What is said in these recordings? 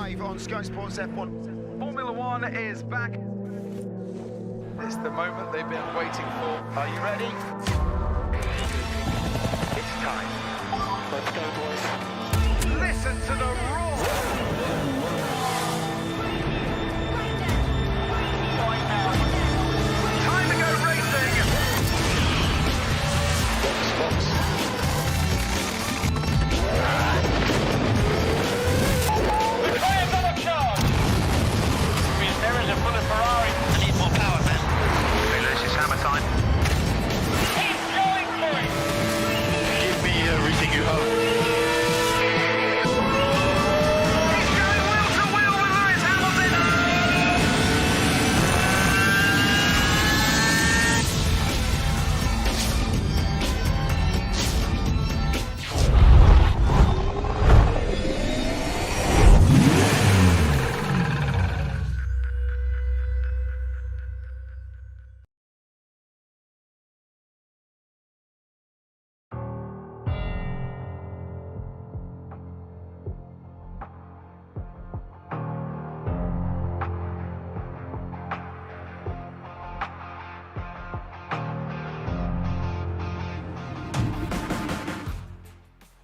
live on Sky Sports F1. Formula One is back. It's the moment they've been waiting for. Are you ready? It's time. Let's go, boys. Listen to the roar. Right now. Time to go racing. Box. There is a bullet Ferrari. I need more power, man. Okay, Lewis, it's hammer time. He's going for it! Give me everything you have. He's going wheel to wheel with Lewis Hamilton!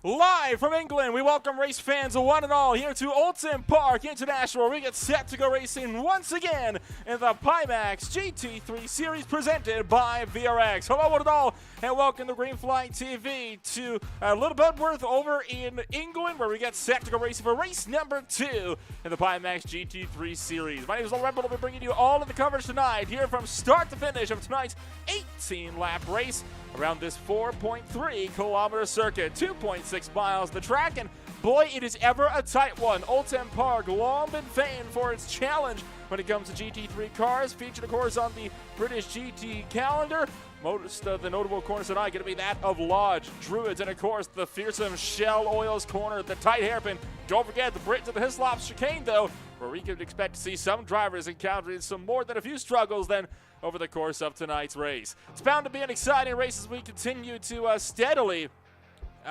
Live from England, we welcome race fans one and all here to Oulton Park International, where we get set to go racing once again in the Pimax GT3 series presented by VRX. Hello one and all, and welcome to Greenfly TV to Little Budworth over in England, where we get set to go racing for race number 2 in the Pimax GT3 series. My name is Oulton, and I'll be bringing you all of the coverage tonight, here from start to finish of tonight's 18-lap race around this 4.3 kilometer circuit, 2.6 miles the track, and boy, it is ever a tight one. Oulton Park, long been famed for its challenge when it comes to GT3 cars, featured of course on the British GT calendar. Most of the notable corners tonight going to be that of Lodge, Druids, and of course the fearsome Shell Oils corner, the tight hairpin. Don't forget the Brits of the Hislop chicane though, where we could expect to see some drivers encountering some more than a few struggles then over the course of tonight's race. It's bound to be an exciting race as we continue to steadily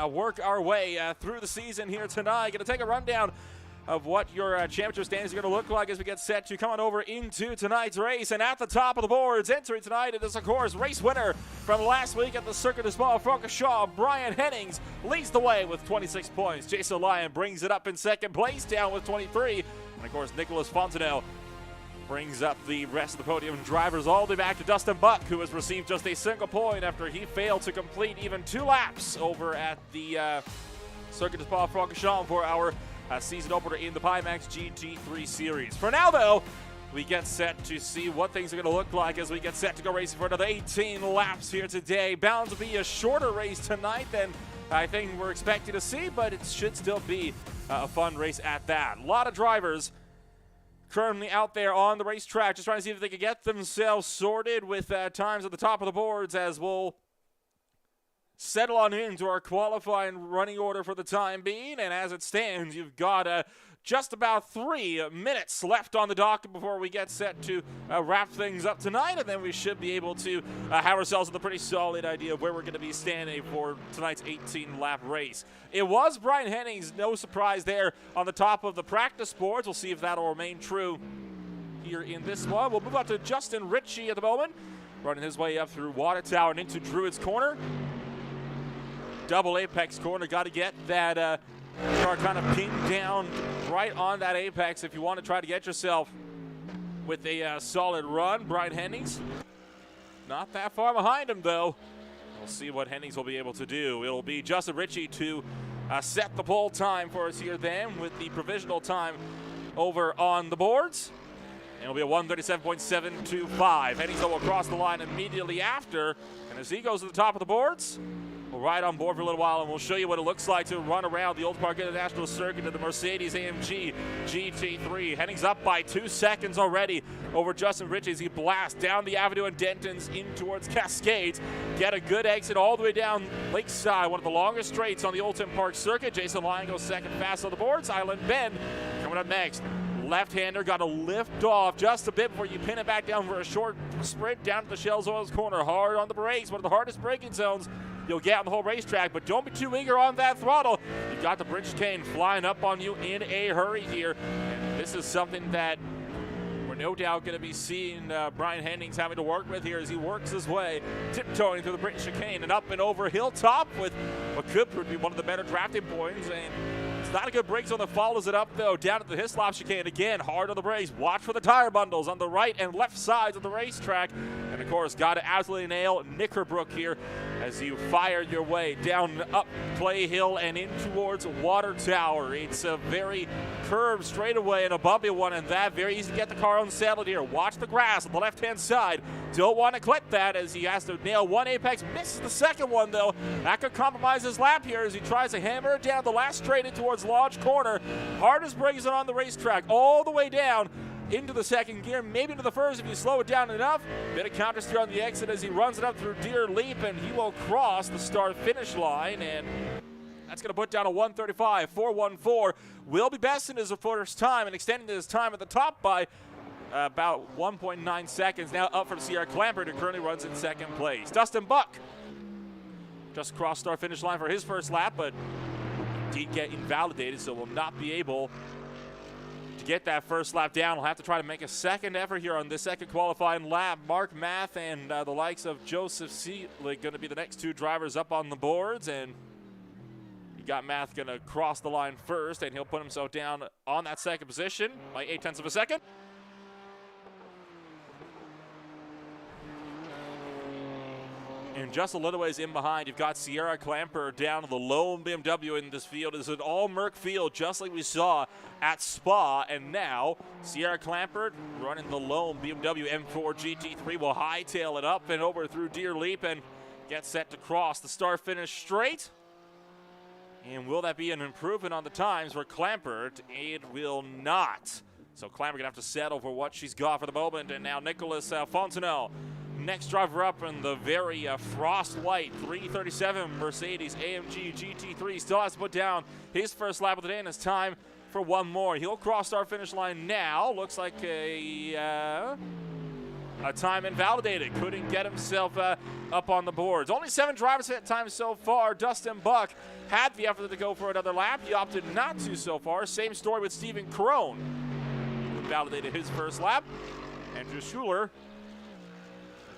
work our way through the season here tonight. Going to take a rundown of what your championship standings are going to look like as we get set to come on over into tonight's race. And at the top of the boards, entering tonight, it is, of course, race winner from last week at the Circuit de Spa-Francorchamps, Brian Hennings, leads the way with 26 points. Jason Lyon brings it up in second place, down with 23. And, of course, Nicholas Fontenelle brings up the rest of the podium drivers all the way back to Dustin Buck, who has received just a single point after he failed to complete even 2 laps over at the Circuit de Spa-Francorchamps for our season opener in the Pimax GT3 series. For now, though, we get set to see what things are going to look like as we get set to go racing for another 18 laps here today. Bound to be a shorter race tonight than I think we're expecting to see, but it should still be a fun race at that. A lot of drivers currently out there on the racetrack just trying to see if they can get themselves sorted with times at the top of the boards, as we'll settle on into our qualifying running order for the time being. And as it stands, you've got just about 3 minutes left on the docket before we get set to wrap things up tonight, and then we should be able to have ourselves with a pretty solid idea of where we're going to be standing for tonight's 18-lap race. It was Brian Hennings, no surprise there, on the top of the practice boards. We'll see if that'll remain true here in this one. We'll move on to Justin Ritchie at the moment, running his way up through Water Tower and into Druid's corner. Double apex corner, got to get that car kind of pinned down right on that apex if you want to try to get yourself with a solid run. Brian Hennings not that far behind him though. We'll see what Hennings will be able to do. It'll be Justin Ritchie to set the pole time for us here then, with the provisional time over on the boards. And it'll be a 1:37.725. Hennings will cross the line immediately after, and as he goes to the top of the boards, we'll ride on board for a little while and we'll show you what it looks like to run around the Oulton Park International Circuit in the Mercedes-AMG GT3. Hennings up by 2 seconds already over Justin Ritchie as he blasts down the avenue and Dentons in towards Cascades. Get a good exit all the way down Lakeside, one of the longest straights on the Oulton Park Circuit. Jason Lyon goes second fast on the boards. Island Bend coming up next. Left-hander got to lift off just a bit before you pin it back down for a short sprint down to the Shell Oils corner. Hard on the brakes, one of the hardest braking zones you'll get on the whole racetrack, but don't be too eager on that throttle. You've got the bridge chicane flying up on you in a hurry here, and this is something that we're no doubt going to be seeing Brian Hennings having to work with here as he works his way, tiptoeing through the bridge chicane and up and over hilltop with what could be one of the better drafting points. And it's not a good brake zone that follows it up, though, down at the Hislop chicane. Again, hard on the brakes. Watch for the tire bundles on the right and left sides of the racetrack. And, of course, got to absolutely nail Knickerbrook here as you fire your way down up Clay Hill and in towards Water Tower. It's a very curved straightaway and a bumpy one, and that very easy to get the car unsettled here. Watch the grass on the left-hand side. Don't want to clip that as he has to nail one apex. Misses the second one, though. That could compromise his lap here as he tries to hammer it down the last straight in towards Lodge Corner. Hardest brakes on the racetrack all the way down into the second gear, maybe into the first if you slow it down enough. Bit of counter steer on the exit as he runs it up through Deer Leap, and he will cross the start-finish line, and that's going to put down a 1:35.414. Will be best in his first time and extending his time at the top by about 1.9 seconds. Now up from Sierra Clampert, who currently runs in second place. Dustin Buck just crossed start-finish line for his first lap, but did get invalidated, so will not be able to get that first lap down. We'll have to try to make a second effort here on this second qualifying lap. Mark Math and the likes of Joseph Seelig going to be the next two drivers up on the boards, and you got Math going to cross the line first, and he'll put himself down on that second position by 0.8 of a second. And just a little ways in behind, you've got Sierra Clamper down to the lone BMW in this field. It's an all-Merc field, just like we saw at Spa. And now, Sierra Clamper running the lone BMW M4 GT3 will hightail it up and over through Deer Leap and get set to cross the start-finish straight. And will that be an improvement on the times for Clampert? It will not. So Clamper going to have to settle for what she's got for the moment. And now Nicholas Fontenot, next driver up in the very frost white 337 Mercedes AMG GT3, still has to put down his first lap of the day, and it's time for one more. He'll cross our finish line now. Looks like a time invalidated. Couldn't get himself up on the boards. Only 7 drivers at time so far. Dustin Buck had the effort to go for another lap. He opted not to so far. Same story with Stephen Crone. Invalidated his first lap. Andrew Schuler,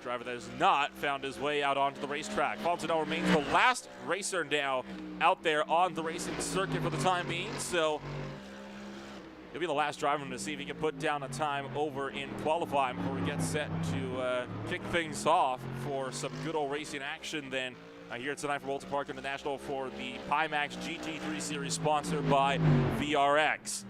driver that has not found his way out onto the racetrack. Fontenot remains the last racer now out there on the racing circuit for the time being, so he'll be the last driver to see if he can put down a time over in qualifying before we get set to kick things off for some good old racing action then here tonight from Oulton Park International for the Pimax GT3 Series sponsored by VRX.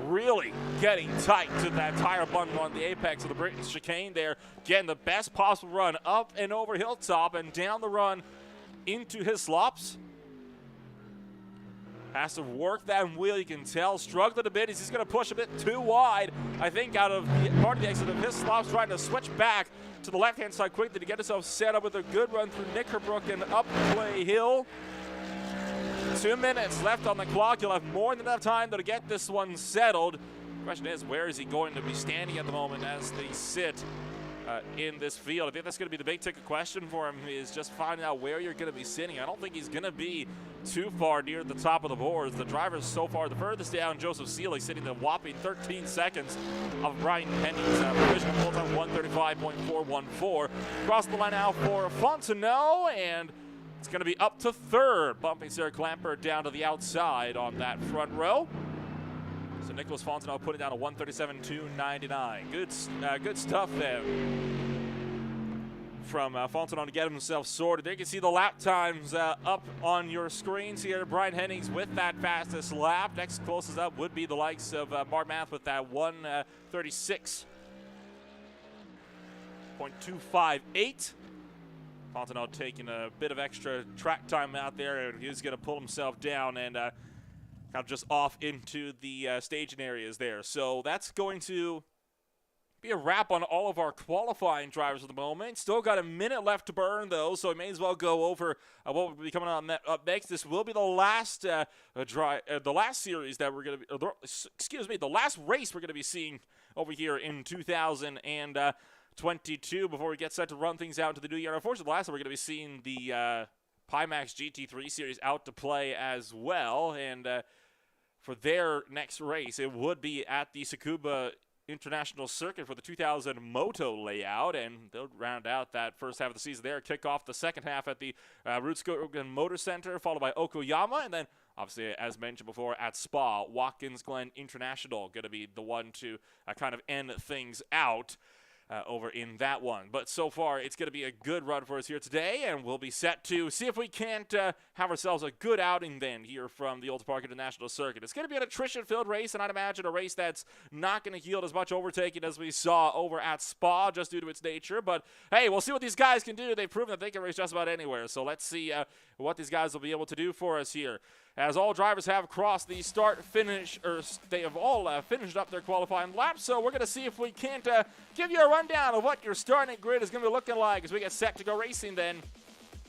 Really getting tight to that tire bundle on the apex of the Britain's chicane there. Getting the best possible run up and over hilltop and down the run into his slops. Has to work that wheel, you can tell. Struggling a bit as he's going to push a bit too wide, I think, out of the part of the exit of his slops, trying to switch back to the left-hand side quickly to get himself set up with a good run through Knickerbrook and up Clay Hill. 2 minutes left on the clock. You'll have more than enough time to get this one settled. The question is, where is he going to be standing at the moment as they sit in this field? I think that's going to be the big ticket question for him, is just finding out where you're going to be sitting. I don't think he's going to be too far near the top of the boards. The drivers so far, the furthest down, Joseph Seelig sitting the whopping 13 seconds of Brian Hennings' provisional full time 1:35.414. Across the line now for Fontenot, and it's going to be up to third, bumping Sarah Clamper down to the outside on that front row. So Nicholas Fontenot putting down a 1:37.299. Good stuff there from Fontenot to get himself sorted. There you can see the lap times up on your screens here. Brian Hennings with that fastest lap. Next closest up would be the likes of Mark Math with that 1:36.258. Fontenot taking a bit of extra track time out there, and he's going to pull himself down and kind of just off into the staging areas there. So that's going to be a wrap on all of our qualifying drivers at the moment. Still got a minute left to burn, though, so we may as well go over what will be coming on up next. This will be the last the last series that we're going to be, the last race we're going to be seeing over here in 2000 and 2022 before we get set to run things out into the new year. Unfortunately, the last time we're going to be seeing the Pimax GT3 series out to play as well, and for their next race, it would be at the Tsukuba International Circuit for the 2000 Moto layout, and they'll round out that first half of the season there, kick off the second half at the Rootscogan Motor Center, followed by Okoyama, and then obviously, as mentioned before, at Spa, Watkins Glen International going to be the one to kind of end things out over in that one. But so far, it's going to be a good run for us here today, and we'll be set to see if we can't have ourselves a good outing then here from the Oulton Park International Circuit. It's going to be an attrition-filled race, and I'd imagine a race that's not going to yield as much overtaking as we saw over at Spa just due to its nature. But, hey, we'll see what these guys can do. They've proven that they can race just about anywhere, so let's see what these guys will be able to do for us here. As all drivers have crossed the start-finish, or they have all finished up their qualifying laps, so we're going to see if we can't give you a rundown of what your starting grid is going to be looking like as we get set to go racing then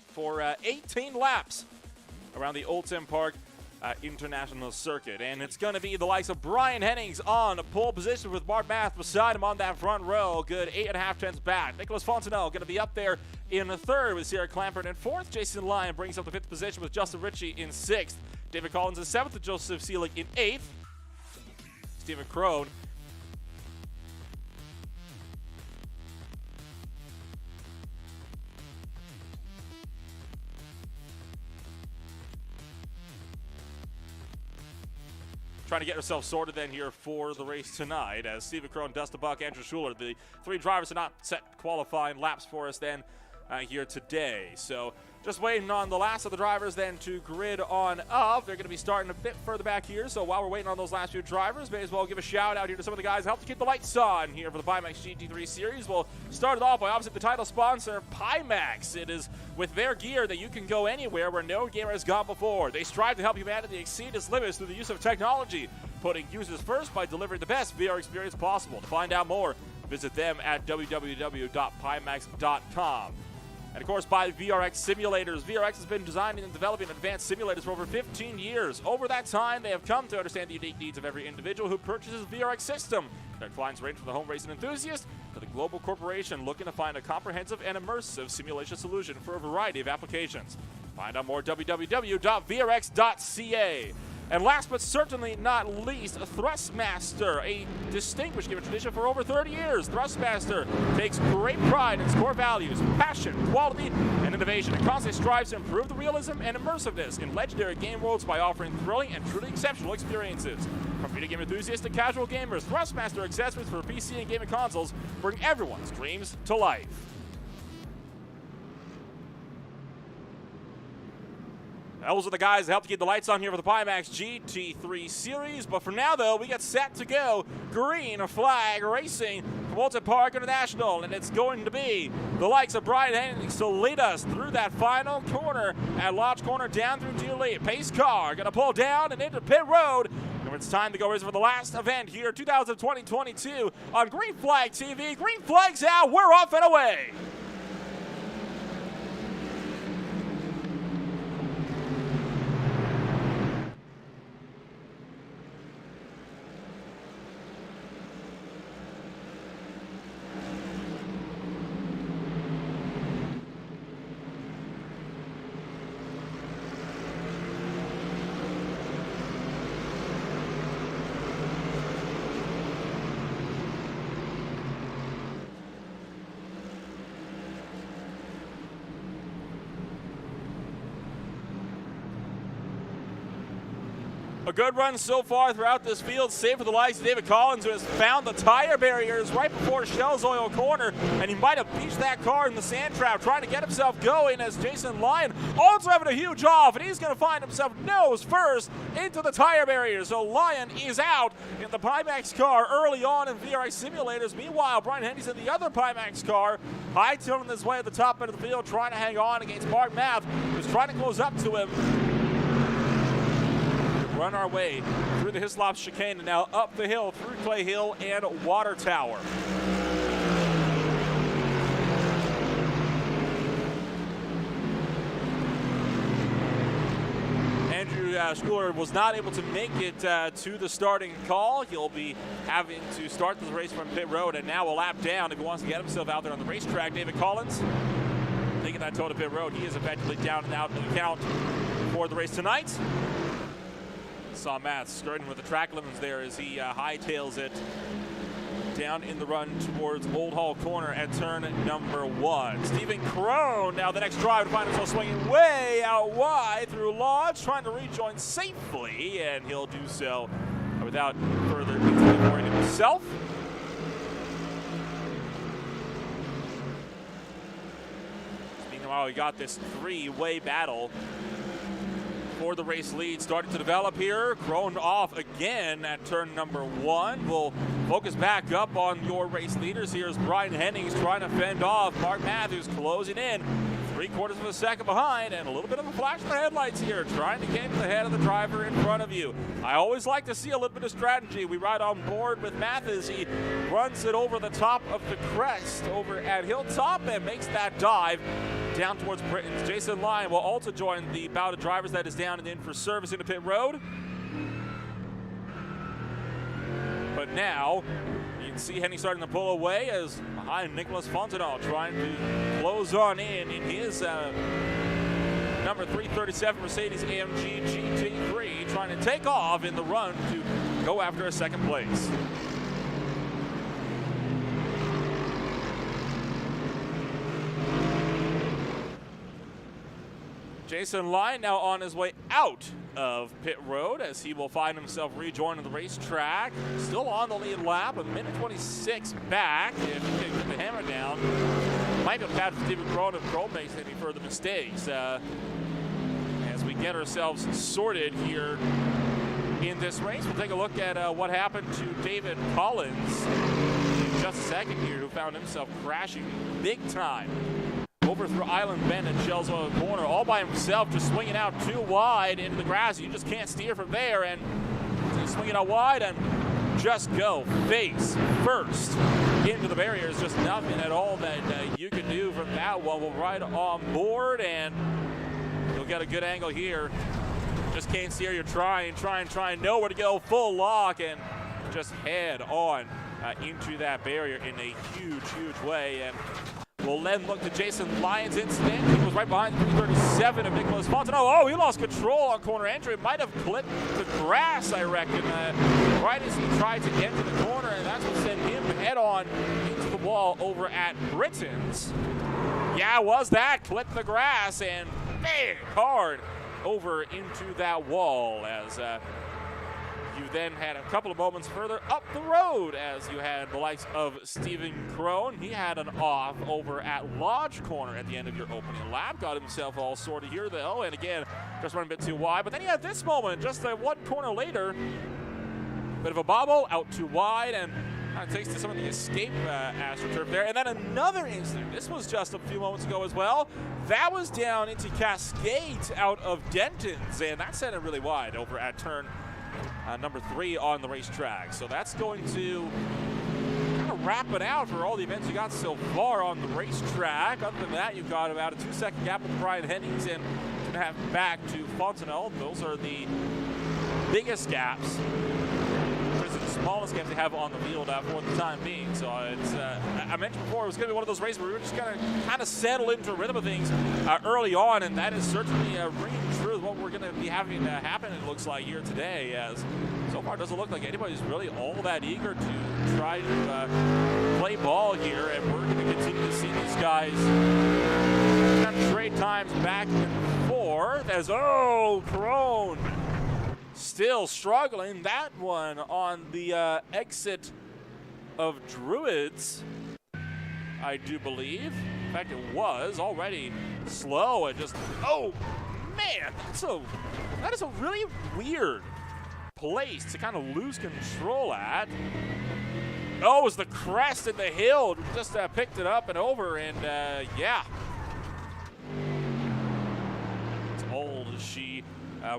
for 18 laps around the Oulton Park International Circuit. And it's going to be the likes of Brian Hennings on pole position with Mark Math beside him on that front row. Good 8.5 tenths back. Nicholas Fontenelle going to be up there in the third with Sierra Clampert in fourth. Jason Lyon brings up the fifth position with Justin Ritchie in sixth. David Collins in seventh with Joseph Seelig in eighth. Stephen Crone trying to get ourselves sorted then here for the race tonight as Stephen Crone, Dustin Buck, Andrew Schuler, the three drivers are not set qualifying laps for us then here today. So just waiting on the last of the drivers then to grid on up. They're going to be starting a bit further back here. So while we're waiting on those last few drivers, may as well give a shout out here to some of the guys who helped to keep the lights on here for the Pimax GT3 series. We'll start it off by obviously the title sponsor, Pimax. It is with their gear that you can go anywhere where no gamer has gone before. They strive to help humanity exceed its limits through the use of technology, putting users first by delivering the best VR experience possible. To find out more, visit them at www.pimax.com. And of course, by VRX Simulators. VRX has been designing and developing advanced simulators for over 15 years. Over that time, they have come to understand the unique needs of every individual who purchases a VRX system. Their clients range from the home racing enthusiast to the global corporation looking to find a comprehensive and immersive simulation solution for a variety of applications. Find out more at www.vrx.ca. And last but certainly not least, Thrustmaster, a distinguished gamer tradition for over 30 years. Thrustmaster takes great pride in its core values, passion, quality, and innovation, and constantly strives to improve the realism and immersiveness in legendary game worlds by offering thrilling and truly exceptional experiences. From video game enthusiasts to casual gamers, Thrustmaster accessories for PC and gaming consoles bring everyone's dreams to life. Those are the guys that helped to keep the lights on here for the Pimax GT3 series. But for now, though, we get set to go green flag racing from Oulton Park International. And it's going to be the likes of Brian Hennings to lead us through that final corner at Lodge Corner down through Dealey. Pace car going to pull down and into pit road. And it's time to go racing for the last event here, 2020-22 on Green Flag TV. Green flag's out. We're off and away. A good run so far throughout this field, save for the likes of David Collins, who has found the tire barriers right before Shell's Oil Corner, and he might have beached that car in the sand trap, trying to get himself going as Jason Lyon also having a huge off, and he's going to find himself nose first into the tire barriers. So Lyon is out in the Pimax car early on in VRX Simulators. Meanwhile, Brian Henry's in the other Pimax car, high-tailing his way at the top end of the field, trying to hang on against Mark Math, who's trying to close up to him. Run our way through the Hislop chicane and now up the hill through Clay Hill and Water Tower. Andrew Schooler was not able to make it to the starting call. He'll be having to start the race from pit road, and now a lap down if he wants to get himself out there on the racetrack. David Collins taking that toe to pit road. He is effectively down and out of the count for the race tonight. Saw Matt skirting with the track limits there as he hightails it down in the run towards Old Hall Corner at turn number 1. Stephen Crone, now the next drive to find himself swinging way out wide through Lodge, trying to rejoin safely, and he'll do so without further inconvenience himself. Meanwhile, we got this three-way battle for the race lead starting to develop here. Crone off again at turn number 1. We'll focus back up on your race leaders here as Brian Hennings trying to fend off Mark Matthews, closing in 3/4 of a second behind, and a little bit of a flash in the headlights here, trying to get to the head of the driver in front of you. I always like to see a little bit of strategy. We ride on board with Matthews. He runs it over the top of the crest over at Hilltop and makes that dive down towards Britain's. Jason Lyon will also join the bout of drivers that is down and in for service into pit road. But now you can see Henny starting to pull away as behind Nicholas Fontenot trying to close on in his number 337 Mercedes AMG GT3, trying to take off in the run to go after a second place. Jason Lyon now on his way out of pit road as he will find himself rejoining the racetrack. Still on the lead lap, a minute 26 back. If he can get the hammer down, might be able to catch Stephen Crone if Crone makes any further mistakes. As we get ourselves sorted here in this race, we'll take a look at what happened to David Collins in just a second here, who found himself crashing big time over through Island Bend and Shell's Corner, all by himself, just swinging out too wide into the grass. You just can't steer from there, and he's swinging out wide and just go face first into the barriers. Just nothing at all that you can do from that one. We'll ride on board, and you'll get a good angle here. Just can't steer. You're trying, nowhere to go, full lock, and just head on into that barrier in a huge way. And we'll then look to Jason Lyon's incident. He was right behind 337 of Nicholas Fontenot. Oh, he lost control on corner entry. Might have clipped the grass, I reckon, right as he tried to get to the corner, and that's what sent him head on into the wall over at Britain's. Yeah, was that. Clipped the grass and big hard over into that wall as you then had a couple of moments further up the road as you had the likes of Stephen Crone. He had an off over at Lodge Corner at the end of your opening lap. Got himself all sorted here, though, and again, just running a bit too wide. But then he had this moment, just one corner later. Bit of a bobble, out too wide, and kind of takes to some of the escape AstroTurf there. And then another incident. This was just a few moments ago as well. That was down into Cascades out of Denton's, and that sent it really wide over at turn number 3 on the racetrack. So that's going to kind of wrap it out for all the events you got so far on the racetrack. Other than that, you've got about a 2-second gap with Brian Hennings and 2.5 back to Fontenot. Those are the biggest gaps. The smallest gaps they have on the field for the time being. So it's I mentioned before, it was going to be one of those races where we were just going to kind of settle into the rhythm of things early on, and that is certainly ringing true what we're going to be having happen, it looks like, here today, as so far it doesn't look like anybody's really all that eager to try to play ball here, and we're going to continue to see these guys kind of trade times back and forth as, oh, Crone still struggling. That one on the exit of Druids, I do believe. In fact, it was already slow and just, oh man, that is a really weird place to kind of lose control at. Oh, it was the crest and the hill, just picked it up and over, and yeah. It's old as she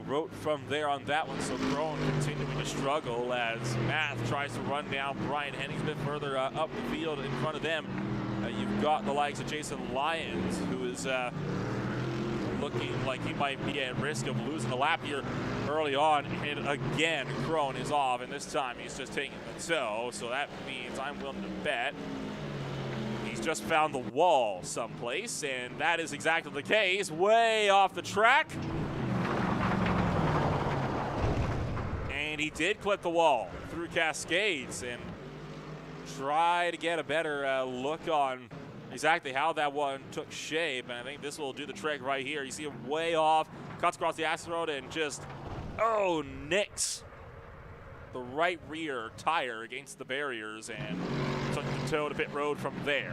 wrote from there on that one, so Crone continuing to struggle as Math tries to run down Brian Hennings a bit further up the field in front of them. You've got the likes of Jason Lyons, who is looking like he might be at risk of losing a lap here early on. And again, Krone is off, and this time he's just taking the toe. So that means I'm willing to bet he's just found the wall someplace, and that is exactly the case. Way off the track. And he did clip the wall through Cascades and try to get a better look on exactly how that one took shape. And I think this will do the trick right here. You see him way off, cuts across the access road and just, nicks the right rear tire against the barriers and took the toe to pit road from there.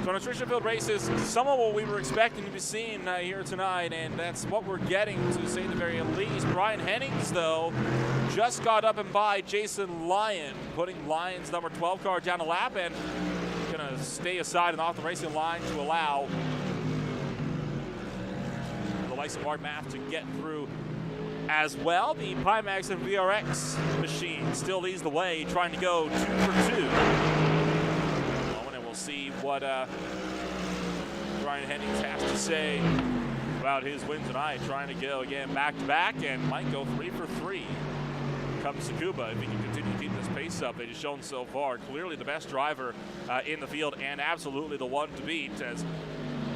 So nutrition-filled races, some of what we were expecting to be seeing here tonight, and that's what we're getting, to say the very least. Brian Hennings, though, just got up and by Jason Lyon, putting Lyon's number 12 car down a lap and gonna stay aside and off the racing line to allow the likes of Mark Math to get through as well. The Pimax and VRX machine still leads the way, trying to go 2 for 2. See what Brian Hennings has to say about his win tonight, trying to go again back-to-back and might go 3 for 3. Comes Tsukuba if he can continue to keep this pace up that he's shown so far. Clearly the best driver in the field and absolutely the one to beat, as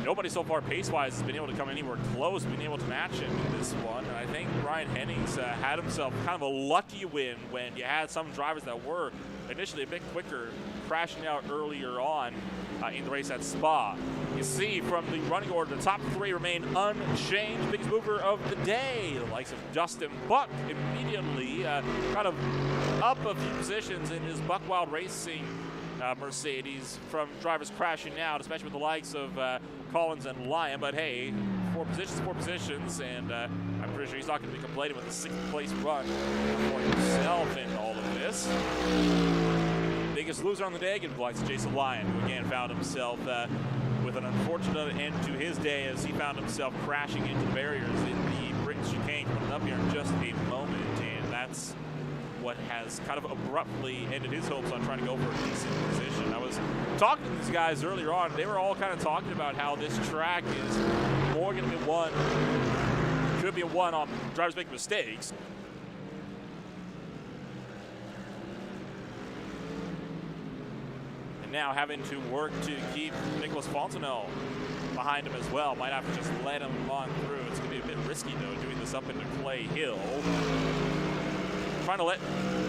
nobody so far pace-wise has been able to come anywhere close, being able to match him in this one. And I think Brian Hennings had himself kind of a lucky win when you had some drivers that were initially a bit quicker, crashing out earlier on in the race at Spa. You see from the running order, the top 3 remain unchanged. Biggest mover of the day, the likes of Justin Buck, immediately kind of up a few positions in his Buckwild Racing Mercedes from drivers crashing out, especially with the likes of Collins and Lyon. But hey, 4 positions, and I'm pretty sure he's not going to be complaining with a 6th place run for himself in all of this. Biggest loser on the day, again, likes Jason Lyon, who again found himself with an unfortunate end to his day as he found himself crashing into the barriers in the Britain chicane coming up here in just a moment, and that's what has kind of abruptly ended his hopes on trying to go for a decent position. I was talking to these guys earlier on. They were all kind of talking about how this track is more going to be one, could be a one on drivers making mistakes. And now having to work to keep Nicholas Fontenot behind him as well. Might have to just let him on through. It's going to be a bit risky, though, doing this up into Clay Hill. Trying to let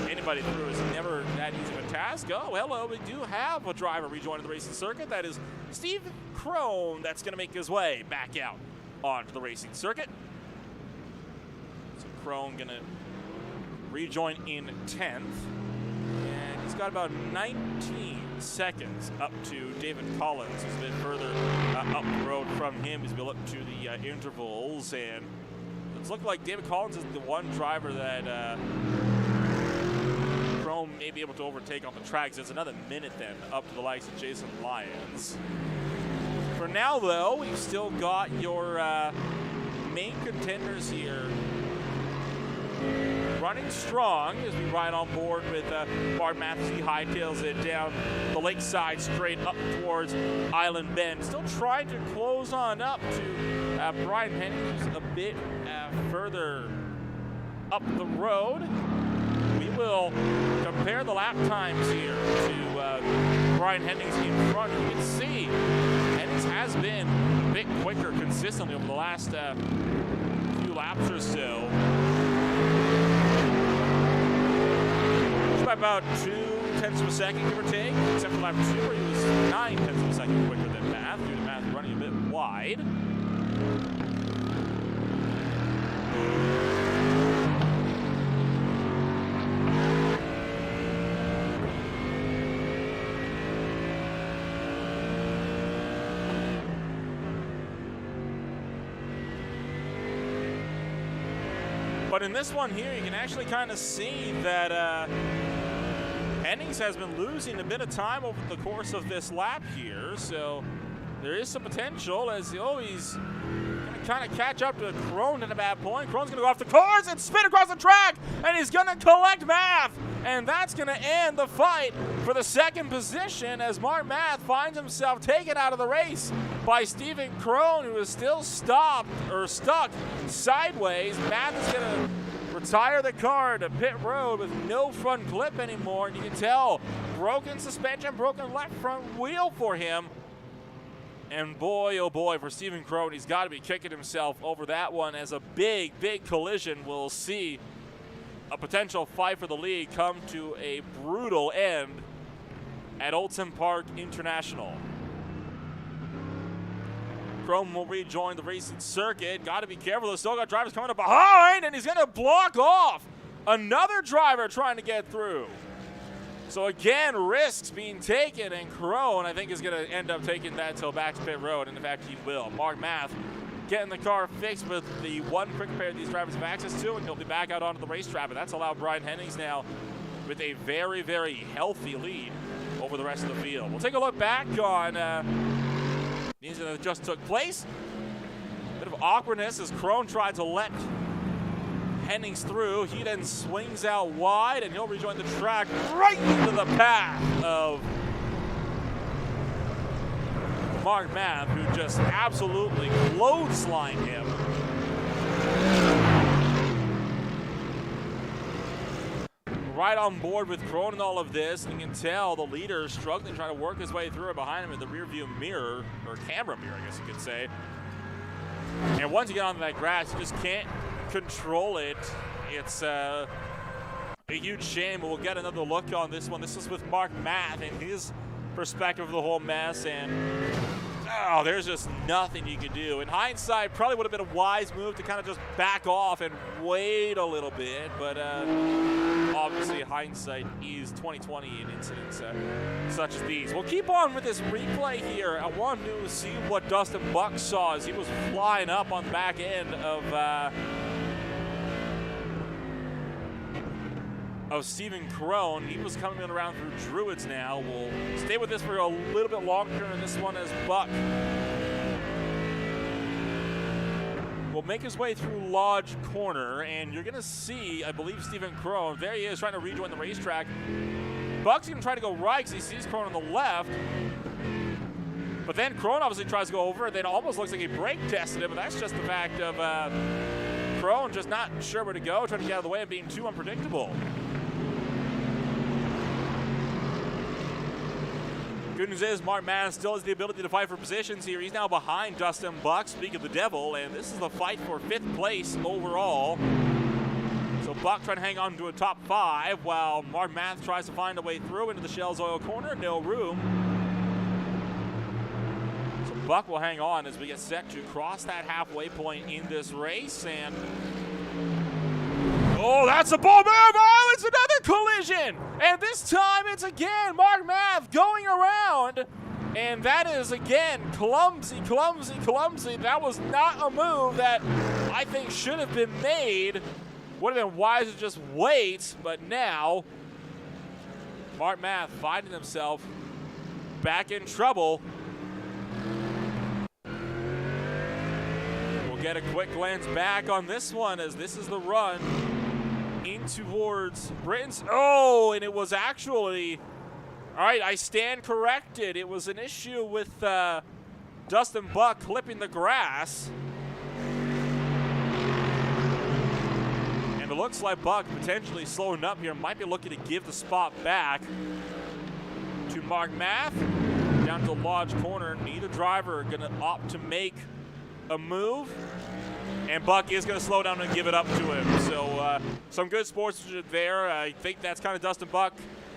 anybody through is never that easy of a task. Oh, hello, we do have a driver rejoining the racing circuit. That is Steve Krone. That's going to make his way back out onto the racing circuit. So Krone going to rejoin in 10th. And he's got about 19 seconds up to David Collins, who's a bit further up the road from him. He's built up to the intervals, and it's looking like David Collins is the one driver that Krone may be able to overtake on the tracks. It's another minute then up to the likes of Jason Lyons. For now, though, we've still got your main contenders here running strong as we ride on board with Bart Matthews. He hightails it down the lakeside straight up towards Island Bend. Still trying to close on up to Brian Hennings, who's a bit further up the road. We will compare the lap times here to Brian Hennings in front. You can see Hennings has been a bit quicker consistently over the last few laps or so. By about 0.2 of a second, give or take, except for lap 2 where he was 0.9 of a second quicker than Math, due to Math running a bit wide. But in this one here, you can actually kind of see that Hennings has been losing a bit of time over the course of this lap here, so there is some potential as he's going to kind of catch up to Krone at a bad point. Krone's going to go off the course and spin across the track, and he's going to collect Math And that's going to end the fight for the second position as Mark Math finds himself taken out of the race by Stephen Crone, who is still stuck sideways. Math is going to retire the car to pit road with no front clip anymore. And you can tell, broken suspension, broken left front wheel for him. And boy, oh boy, for Stephen Crone, he's got to be kicking himself over that one, as a big, big collision will see a potential fight for the lead come to a brutal end at Oulton Park International. Crone will rejoin the racing circuit. Got to be careful. There's still got drivers coming up behind, and he's going to block off another driver trying to get through. So again, risks being taken, and Crone, I think, is going to end up taking that till back to pit road, and in fact, he will. Mark Math getting the car fixed with the one quick repair these drivers have access to, and he'll be back out onto the racetrack. But that's allowed Brian Hennings now with a very, very healthy lead over the rest of the field. We'll take a look back on the incident that just took place. Bit of awkwardness as Crone tried to let Hennings through. He then swings out wide, and he'll rejoin the track right into the path of Mark Math, who just absolutely clotheslined him. Right on board with Crone and all of this, and you can tell the leader is struggling, trying to work his way through it behind him in the rearview mirror, or camera mirror, I guess you could say. And once you get onto that grass, you just can't control it. It's a huge shame, but we'll get another look on this one. This is with Mark Math and his perspective of the whole mess, and oh, there's just nothing you can do. In hindsight, probably would have been a wise move to kind of just back off and wait a little bit, but obviously hindsight is 2020 in incidents such as these. We'll keep on with this replay here. I want to see what Dustin Buck saw as he was flying up on the back end of Stephen Crone. He was coming around through Druids now. We'll stay with this for a little bit longer in this one as Buck will make his way through Lodge Corner, and you're going to see, I believe, Stephen Crone. There he is, trying to rejoin the racetrack. Buck's going to try to go right because he sees Crone on the left. But then Crone obviously tries to go over, and then almost looks like he brake tested him, but that's just the fact of Crone just not sure where to go, trying to get out of the way and being too unpredictable. Good news is Mark Math still has the ability to fight for positions here. He's now behind Dustin Buck, speak of the devil, and this is the fight for 5th place overall. So Buck trying to hang on to a top 5 while Mark Math tries to find a way through into the Shell's Oil corner. No room. So Buck will hang on as we get set to cross that halfway point in this race, and oh, that's a ball move. Oh, it's another collision. And this time it's again Mark Math going around. And that is again clumsy, clumsy, clumsy. That was not a move that I think should have been made. Would have been wise to just wait. But now Mark Math finding himself back in trouble. We'll get a quick glance back on this one as this is the run in towards Britain's. Oh, and it was actually, all right, I stand corrected. It was an issue with Dustin Buck clipping the grass. And it looks like Buck potentially slowing up here. Might be looking to give the spot back to Mark Math. Down to Lodge Corner. Neither driver are going to opt to make a move. And Buck is going to slow down and give it up to him. So some good sportsmanship there. I think that's kind of Dustin Buck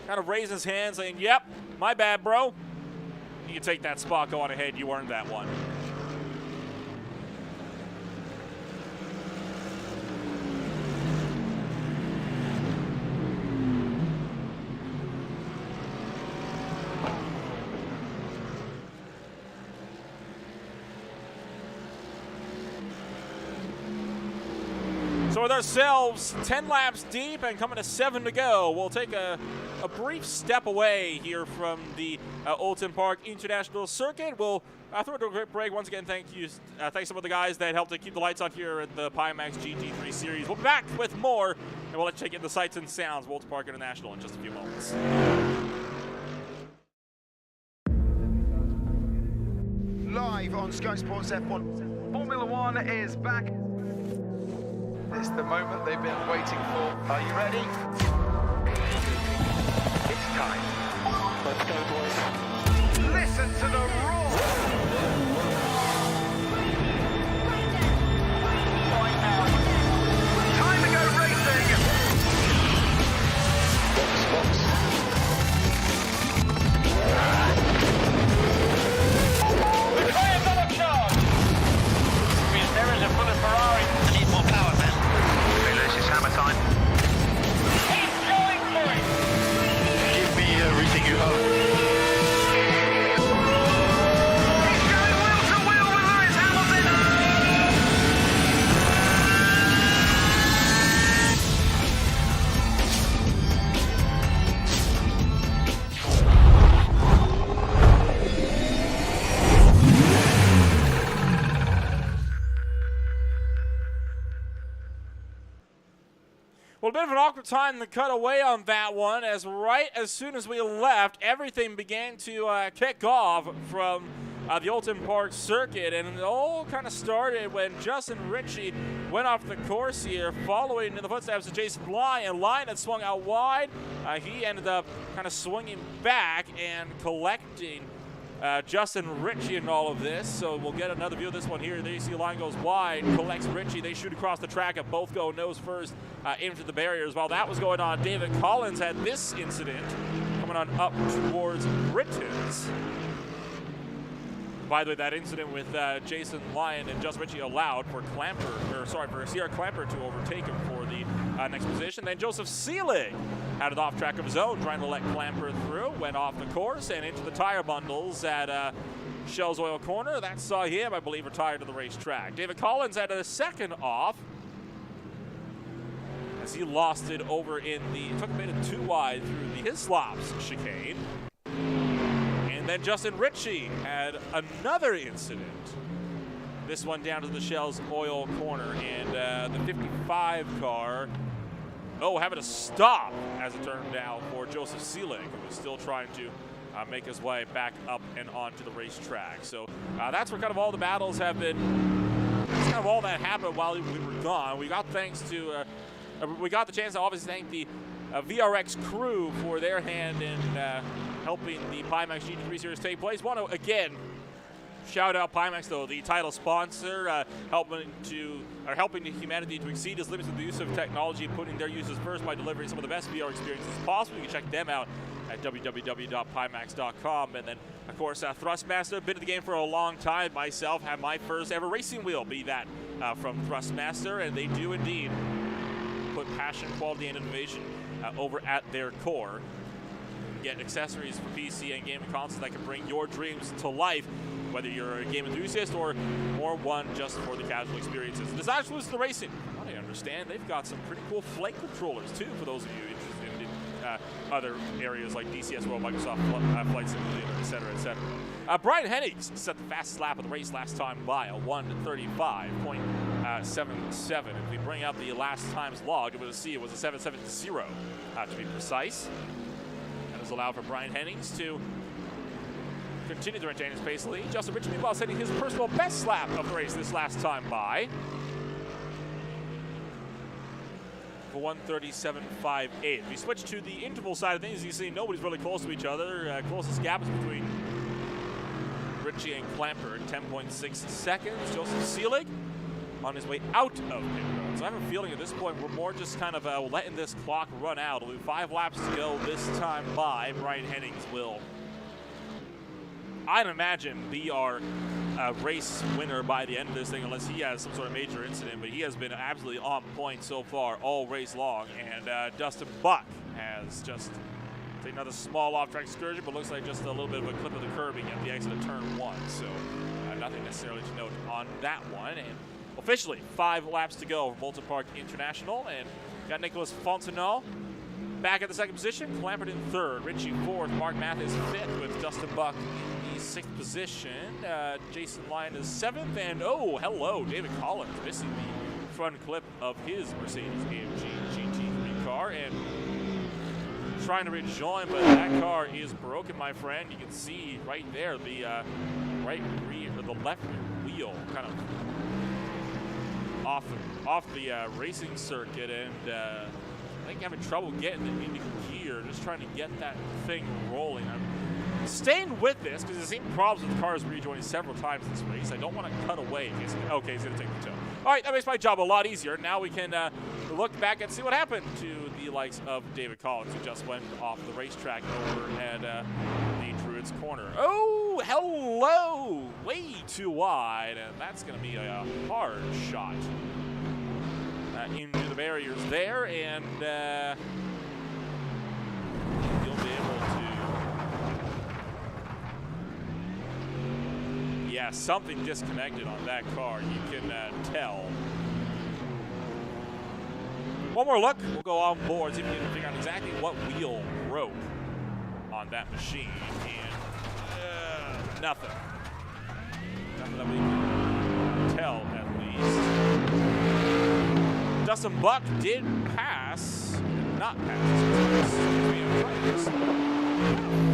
kind of raising his hand saying, yep, my bad, bro. You can take that spot, go on ahead. You earned that one. So with ourselves 10 laps deep and coming to 7 to go, we'll take a brief step away here from the Oulton Park International Circuit. We'll throw it to a quick break. Once again, thanks to some of the guys that helped to keep the lights on here at the Pimax GT3 series. We'll be back with more And we'll let you take in the sights and sounds of Oulton Park International in just a few moments. Live on Sky Sports F1. Formula One is back. It's the moment they've been waiting for. Are you ready? It's time. Let's go, boys. Listen to the roar. Right now. Time to go racing. Box. There is a bullet Ferrari. I need more power, man. Okay, let's just hammer time. Keep going for it. Give me everything you have. He's going wheel to wheel with Lewis Hamilton. Well, a bit of an awkward time to cut away on that one, as right as soon as we left, everything began to kick off from the Oulton Park circuit, and it all kind of started when Justin Ritchie went off the course here, following in the footsteps of Jason Lyon, and Lyon had swung out wide. He ended up kind of swinging back and collecting Justin Ritchie in all of this, so we'll get another view of this one here. There you see Lyon goes wide, collects Ritchie. They shoot across the track and both go nose first into the barriers. While that was going on, David Collins had this incident coming on up towards Britons. By the way, that incident with Jason Lyon and Justin Ritchie allowed for Sierra Clamper to overtake him for the next position. Then Joseph Seelig had it off track of his own, trying to let Clamper through, went off the course and into the tire bundles at Shell's Oil Corner. That saw him, I believe, retire to the racetrack. David Collins had a second off as he lost it over in the, took a minute too wide through the Hislops chicane. And then Justin Ritchie had another incident. This one down to the Shell's Oil Corner, and the 55 car, having to stop, as it turned out, for Joseph Seelig, who was still trying to make his way back up and onto the racetrack. So that's where kind of all the battles have been. That's kind of all that happened while we were gone. We got the chance to obviously thank the VRX crew for their hand in helping the Pimax GT3 series take place. Want to again shout out Pimax, though, the title sponsor, helping humanity to exceed its limits with the use of technology, putting their users first by delivering some of the best VR experiences possible. You can check them out at www.pimax.com. And then, of course, Thrustmaster, been in the game for a long time. Myself had my first ever racing wheel be that from Thrustmaster, and they do indeed put passion, quality, and innovation over at their core. Get accessories for PC and gaming consoles that can bring your dreams to life, whether you're a game enthusiast or one just for the casual experiences. Design exclusive to racing. What I understand, they've got some pretty cool flight controllers too for those of you interested in other areas like DCS World, Microsoft Flight Simulator, etc., etc. Brian Hennings set the fastest lap of the race last time by a 1:35.77. If we bring out the last time's log, it was a 7:70 to be precise. That has allowed for Brian Hennings to continue to maintain his pace lead. Justin Ritchie, meanwhile, setting his personal best lap of the race this last time by for 1:37.58. We switch to the interval side of things. You see, nobody's really close to each other. Closest gap is between Ritchie and Clamper at 10.6 seconds. Joseph Seelig on his way out of pit road. So I have a feeling at this point we're more just kind of letting this clock run out. We'll do 5 laps to go this time by. Brian Hennings will, I'd imagine, be our race winner by the end of this thing, unless he has some sort of major incident. But he has been absolutely on point so far all race long. And Dustin Buck has just taken another small off-track excursion, but looks like just a little bit of a clip of the curbing at the exit of turn 1. So nothing necessarily to note on that one. And officially 5 laps to go for Oulton Park International. And got Nicholas Fontenot back at the 2nd position, Clampered in 3rd, Ritchie 4th, Mark Mathis 5th, with Dustin Buck in the 6th position. Jason Lyon is 7th, and hello, David Collins missing the front clip of his Mercedes AMG GT3 car and trying to rejoin, but that car is broken, my friend. You can see right there the right rear, or the left wheel kind of off the racing circuit, and I think having trouble getting it into gear, just trying to get that thing rolling. I'm staying with this because there's seen problems with cars rejoining several times this race. I don't want to cut away in case, okay, he's going to take the toe. All right, that makes my job a lot easier. Now we can look back and see what happened to the likes of David Collins, who just went off the racetrack over at the Druids Corner. Oh, hello! Way too wide, and that's going to be a hard shot into the barriers there, and you'll be able to... Yeah, something disconnected on that car, you can tell. One more look, we'll go on board, see if we can figure out exactly what wheel broke on that machine, and nothing. Nothing that we can tell, at least. Dustin Buck did pass, not pass. Just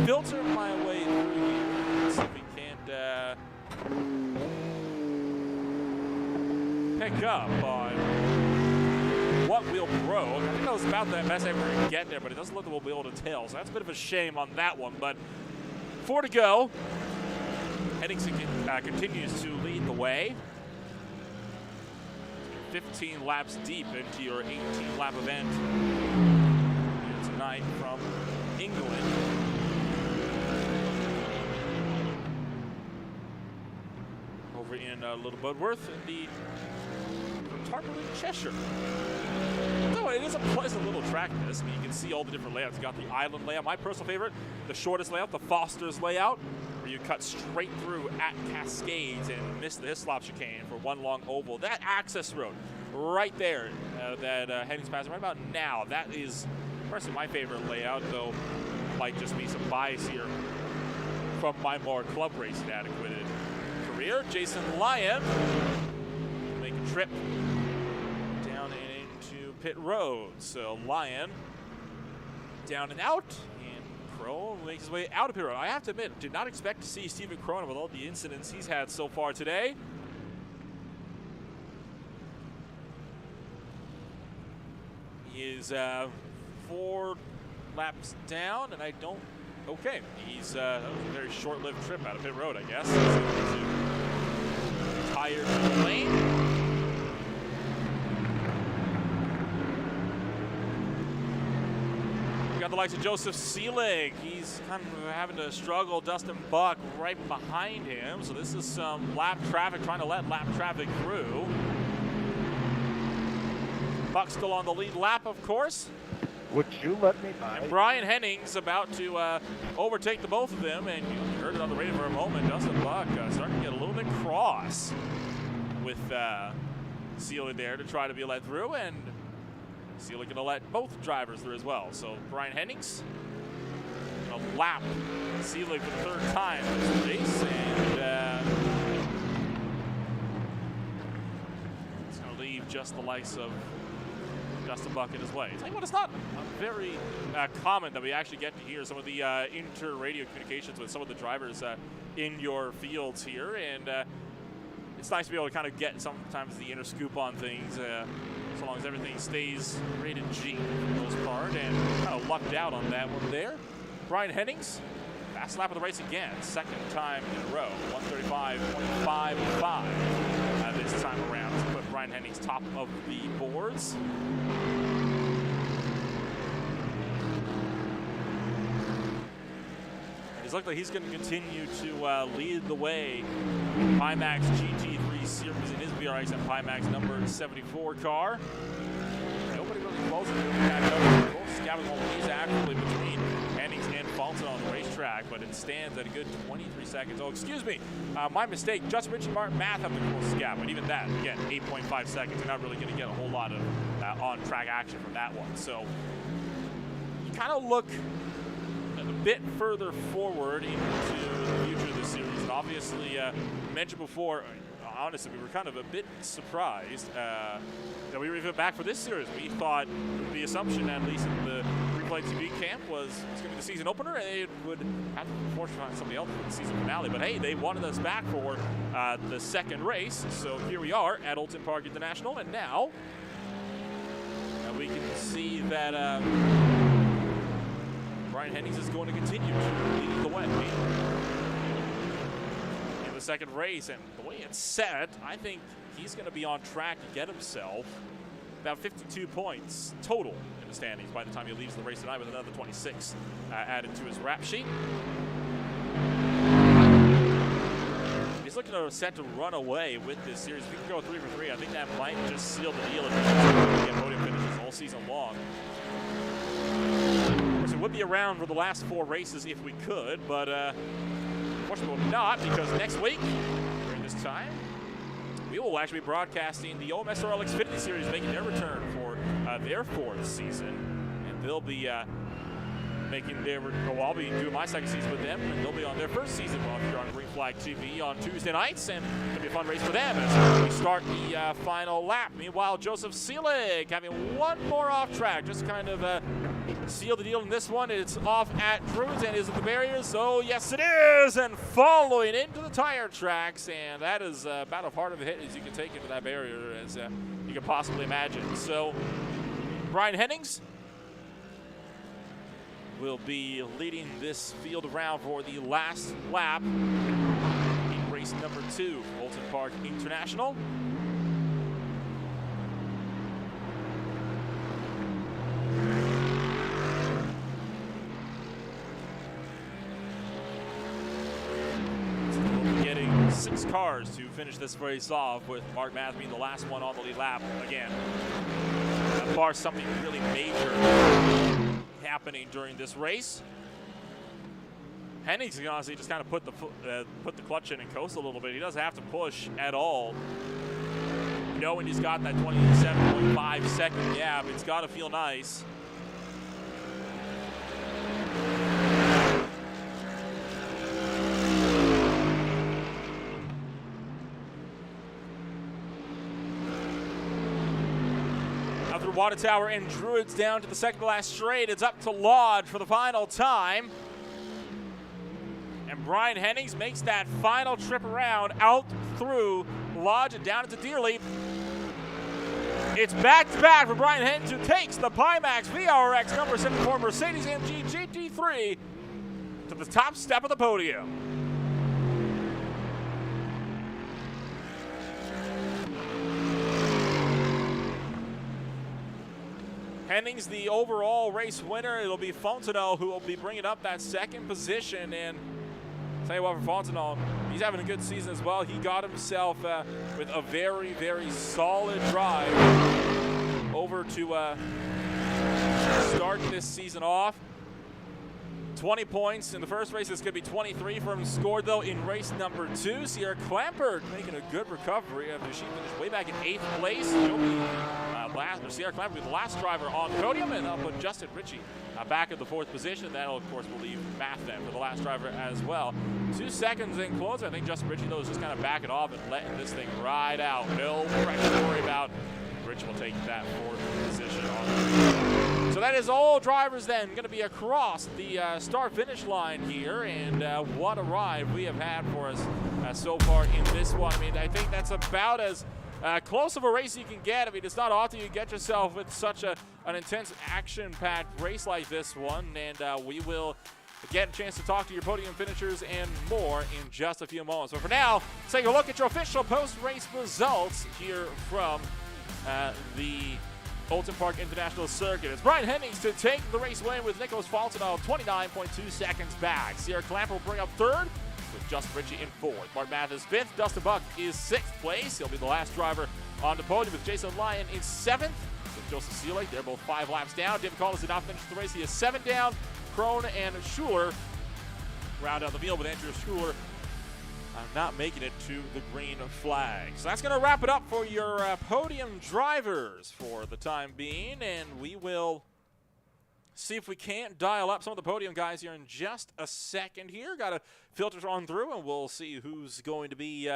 filter my way through here. Let's see if we can't pick up on what wheel broke. I think that was about the best I ever get there, but it doesn't look like we'll be able to tell. So that's a bit of a shame on that one. But 4 to go. Hennings continues to lead the way. 15 laps deep into your 18-lap event here tonight from England. Over in Little Budworth in the Tarporley, Cheshire. No, it is a pleasant little track, this. I mean, you can see all the different layouts. You got the island layout, my personal favorite, the shortest layout, the Foster's layout, where you cut straight through at Cascades and miss the Hislop chicane for one long oval. That access road right there that Hennings passing right about now, that is personally my favorite layout, though might just be some bias here from my more club racing adequate career. Jason Lyon make a trip down and into pit road. So Lyon down and out, and Crow makes his way out of pit road. I have to admit, did not expect to see Stephen Cronin with all the incidents he's had so far today. He is 4 laps down, and I don't... Okay, he's that was a very short-lived trip out of pit road, I guess. Tired to the lane. We got the likes of Joseph Seelig. He's kind of having to struggle. Dustin Buck right behind him. So this is some lap traffic, trying to let lap traffic through. Buck still on the lead lap, of course. Would you let me by? And Brian Hennings about to overtake the both of them, and you heard it on the radio for a moment. Dustin Buck starting to get a little bit cross with Seelig there to try to be let through, and Seelig going to let both drivers through as well. So Brian Hennings going to lap Seelig for the 3rd time this race, and it's going to leave just the likes of Dustin Buck in his way. Tell you what, it's not very common that we actually get to hear some of the inter-radio communications with some of the drivers in your fields here, and it's nice to be able to kind of get sometimes the inner scoop on things, so long as everything stays rated G for the most part, and kind of lucked out on that one there. Brian Hennings, fast lap of the race again, 2nd time in a row, 135.55 this time around to put Brian Hennings top of the boards. It looks like he's going to continue to lead the way in Pimax GT3 series in his VRX and Pimax number 74 car. Nobody really close to him. Both scabbing all these actually between Hennings and Fulton on the racetrack, but it stands at a good 23 seconds. Oh, excuse me, my mistake. Just Richie Martin math up the cool scab, but even that, again, 8.5 seconds. You're not really going to get a whole lot of on-track action from that one. So you kind of look a bit further forward into the future of this series. And obviously, mentioned before, honestly, we were kind of a bit surprised that we were even back for this series. We thought the assumption, at least in the Replay TV camp, was it's going to be the season opener, and they would have to unfortunately find somebody else for the season finale. But hey, they wanted us back for the second race, so here we are at Oulton Park International, and now we can see that Brian Hennings is going to continue to lead the way in the second race, and the way it's set, I think he's going to be on track to get himself about 52 points total in the standings by the time he leaves the race tonight, with another 26 added to his rap sheet. He's looking to set to run away with this series. If we can go 3 for 3, I think that might just seal the deal if we can get podium finishes all season long. Of course, it would be around for the last 4 races if we could, but unfortunately not, because next week, during this time, we will actually be broadcasting the OMSRL Xfinity Series making their return for their 4th season, and they'll be making their, I'll be doing my second season with them, and they'll be on their 1st season while here on Green Flag TV on Tuesday nights, and it's going to be a fun race for them as we start the final lap. Meanwhile, Joseph Seelig having one more off track, just kind of seal the deal in this one. It's off at Druids, and is it the barriers? So yes, it is, and following into the tire tracks, and that is about as hard of a hit as you can take into that barrier as you can possibly imagine. So Brian Hennings will be leading this field around for the last lap in race number 2, Oulton Park International. Getting 6 cars to finish this race off, with Mark Math being the last one on the lead lap. Again, as far as something really major happening during this race, Hennings can honestly just kind of put the clutch in and coast a little bit. He doesn't have to push at all, knowing he's got that 27.5 second gap. It's got to feel nice. Through Water Tower and Druids down to the second to last straight. It's up to Lodge for the final time. And Brian Hennings makes that final trip around out through Lodge and down into Deerleaf. It's back-to-back for Brian Hennings, who takes the Pimax VRX number 74 Mercedes-AMG GT3 to the top step of the podium. Hennings, the overall race winner. It'll be Fontenot who will be bringing up that second position. And I'll tell you what, for Fontenot, he's having a good season as well. He got himself with a very, very solid drive over to start this season off. 20 points in the first race. This could be 23 for him scored, though, in race number 2. Sierra Clampert making a good recovery after she finished way back in 8th place. She'll be Sierra Clampert will be the last driver on the podium, and that'll put Justin Ritchie back at the 4th position. That'll, of course, will leave Matt then for the last driver as well. 2 seconds in closer. I think Justin Ritchie, though, is just kind of backing off and letting this thing ride out. No pressure to worry about. Ritchie will take that 4th position on. So that is all drivers then going to be across the start-finish line here, and what a ride we have had for us so far in this one. I mean, I think that's about as close of a race you can get. I mean, it's not often you get yourself with such an intense, action-packed race like this one, and we will get a chance to talk to your podium finishers and more in just a few moments. But for now, let's take a look at your official post-race results here from the Oulton Park International Circuit. It's Brian Hennings to take the race win with Nicholas Fontenot 29.2 seconds back. Sierra Clampert will bring up 3rd with Justin Ritchie in 4th. Mark Math is 5th. Dustin Buck is 6th place. He'll be the last driver on the podium, with Jason Lyon in 7th. With Joseph Seelig, they're both 5 laps down. David Collins did not finish the race. He is 7 down. Crone and Schuler round out the field, with Andrew Schuler not making it to the green flag. So that's going to wrap it up for your podium drivers for the time being, and we will see if we can't dial up some of the podium guys here in just a second here. Got to filter on through, and we'll see who's going to be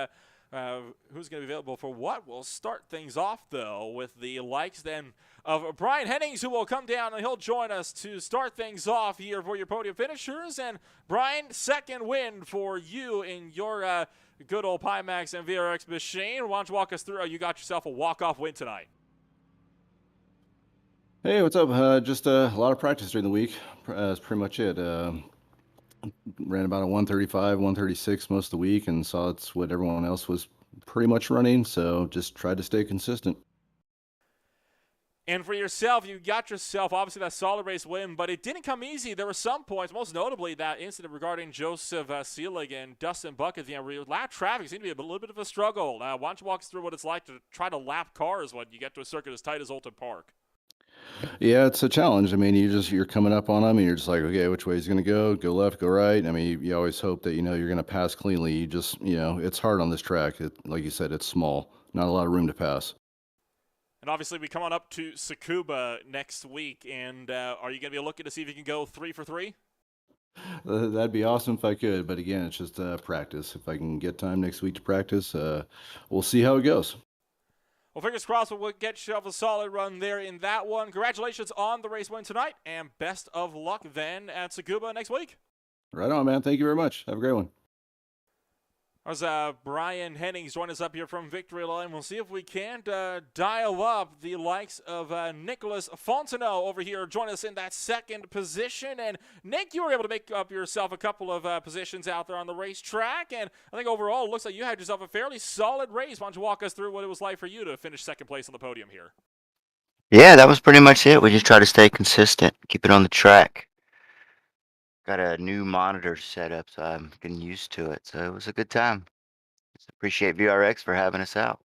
who's going to be available for what. We'll start things off, though, with the likes then of Brian Hennings, who will come down and he'll join us to start things off here for your podium finishers. And Brian, second win for you in your good old Pimax and VRX machine. Why don't you walk us through how you got yourself a walk-off win tonight? Hey, what's up? Just a lot of practice during the week. That's pretty much it. Ran about a 135, 136 most of the week and saw it's what everyone else was pretty much running, so just tried to stay consistent. And for yourself, you got yourself, obviously, that solid race win, but it didn't come easy. There were some points, most notably that incident regarding Joseph Seelig and Dustin Buck at the end, where lap traffic seemed to be a little bit of a struggle. Why don't you walk us through what it's like to try to lap cars when you get to a circuit as tight as Oulton Park? Yeah, it's a challenge. I mean, you're coming up on them and you're just like, okay, which way is going to go? Go left, go right. I mean, you always hope that, you're going to pass cleanly. You just, it's hard on this track. Like you said, it's small, not a lot of room to pass. And obviously, we come on up to Tsukuba next week, and are you going to be looking to see if you can go 3 for 3? That'd be awesome if I could, but again, it's just practice. If I can get time next week to practice, we'll see how it goes. Well, fingers crossed we'll get yourself a solid run there in that one. Congratulations on the race win tonight, and best of luck then at Tsukuba next week. Right on, man. Thank you very much. Have a great one. There's Brian Hennings joining us up here from Victory Line. We'll see if we can't dial up the likes of Nicholas Fontenot over here. Join us in that second position. And Nick, you were able to make up yourself a couple of positions out there on the racetrack. And I think overall it looks like you had yourself a fairly solid race. Why don't you walk us through what it was like for you to finish second place on the podium here? Yeah, that was pretty much it. We just try to stay consistent, keep it on the track. Got a new monitor set up, so I'm getting used to it. So it was a good time. Just appreciate VRX for having us out.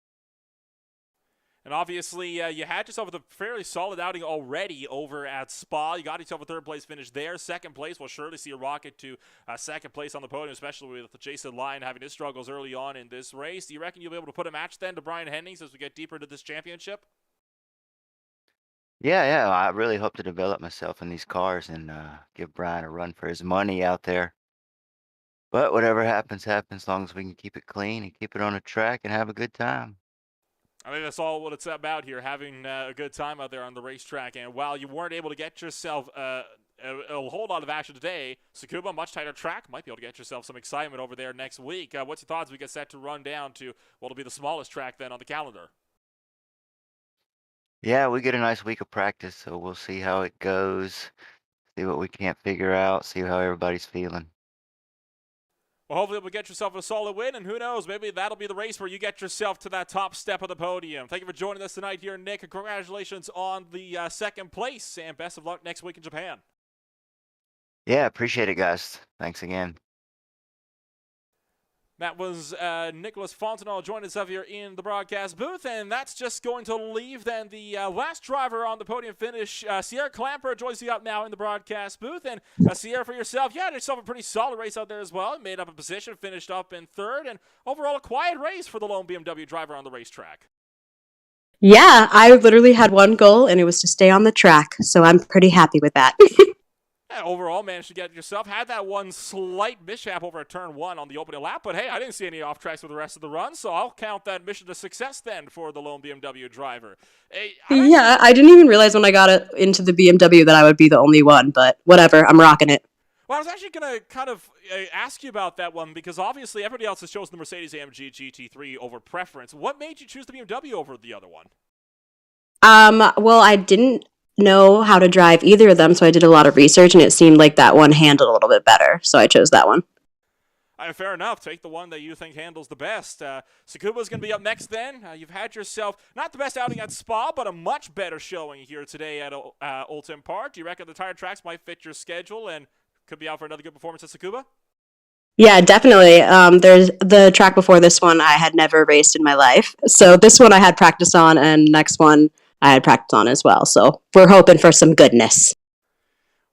And obviously, you had yourself a fairly solid outing already over at Spa. You got yourself a third-place finish there. Second place, we'll surely see a rocket to second place on the podium, especially with Jason Lyon having his struggles early on in this race. Do you reckon you'll be able to put a match then to Brian Hennings as we get deeper into this championship? Yeah, I really hope to develop myself in these cars and give Brian a run for his money out there. But whatever happens, happens, as long as we can keep it clean and keep it on the track and have a good time. I think that's all what it's about here, having a good time out there on the racetrack. And while you weren't able to get yourself a whole lot of action today, Tsukuba, much tighter track, might be able to get yourself some excitement over there next week. What's your thoughts as we get set to run down to what'll be the smallest track then on the calendar? Yeah, we get a nice week of practice, so we'll see how it goes, see what we can't figure out, see how everybody's feeling. Well, hopefully we'll get yourself a solid win, and who knows, maybe that'll be the race where you get yourself to that top step of the podium. Thank you for joining us tonight here, Nick, and congratulations on the second place, and best of luck next week in Japan. Yeah, appreciate it, guys. Thanks again. That was Nicholas Fontenot joining us up here in the broadcast booth, and that's just going to leave then the last driver on the podium finish. Sierra Clamper joins you up now in the broadcast booth, and Sierra, for yourself, you had yourself a pretty solid race out there as well. Made up a position, finished up in third, and overall a quiet race for the lone BMW driver on the racetrack. Yeah, I literally had one goal, and it was to stay on the track, so I'm pretty happy with that. Overall, managed to get yourself. Had that one slight mishap over at turn one on the opening lap, but hey, I didn't see any off tracks for the rest of the run, so I'll count that mission a success then for the lone BMW driver. Hey, I didn't even realize when I got into the BMW that I would be the only one, but whatever, I'm rocking it. Well, I was actually going to kind of ask you about that one because obviously everybody else has chosen the Mercedes-AMG GT3 over preference. What made you choose the BMW over the other one? Well, I didn't know how to drive either of them, so I did a lot of research, and it seemed like that one handled a little bit better, so I chose that one. Fair enough. Take the one that you think handles the best. Tsukuba's going to be up next then. You've had yourself, not the best outing at Spa, but a much better showing here today at Oulton Park. Do you reckon the tire tracks might fit your schedule and could be out for another good performance at Tsukuba? Yeah, definitely. There's the track before this one I had never raced in my life, so this one I had practice on, and next one I had practice on as well, so we're hoping for some goodness.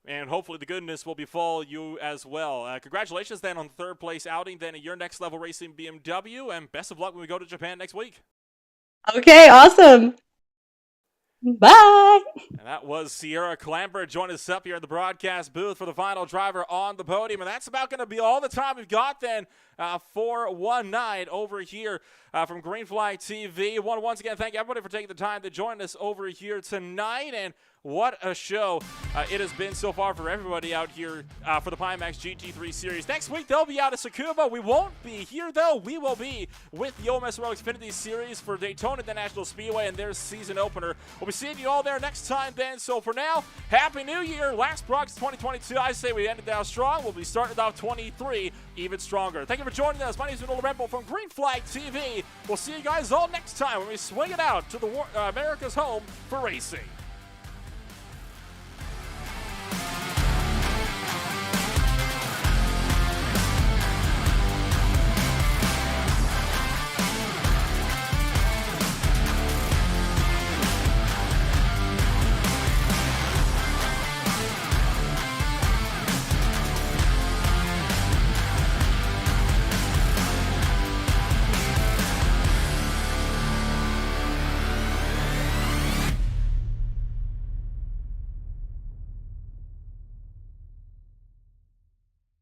And hopefully the goodness will befall you as well. Congratulations then on the third place outing then at your next level racing BMW, and best of luck when we go to Japan next week. Okay, awesome. Bye. And that was Sierra Clamper joining us up here in the broadcast booth for the final driver on the podium. And that's about going to be all the time we've got then 419 over here from Greenfly TV. Once again, thank everybody for taking the time to join us over here tonight. And what a show it has been so far for everybody out here for the Pimax GT3 series. Next week, they'll be out of Tsukuba. We won't be here, though. We will be with the OMSRO Xfinity Series for Daytona International Speedway and their season opener. We'll be seeing you all there next time then. So for now, Happy New Year. Last broadcast 2022. I say we ended out strong. We'll be starting off 23 even stronger. Thank you for joining us. My name is Nolan Remble from Green Flag TV. We'll see you guys all next time when we swing it out to the America's home for racing.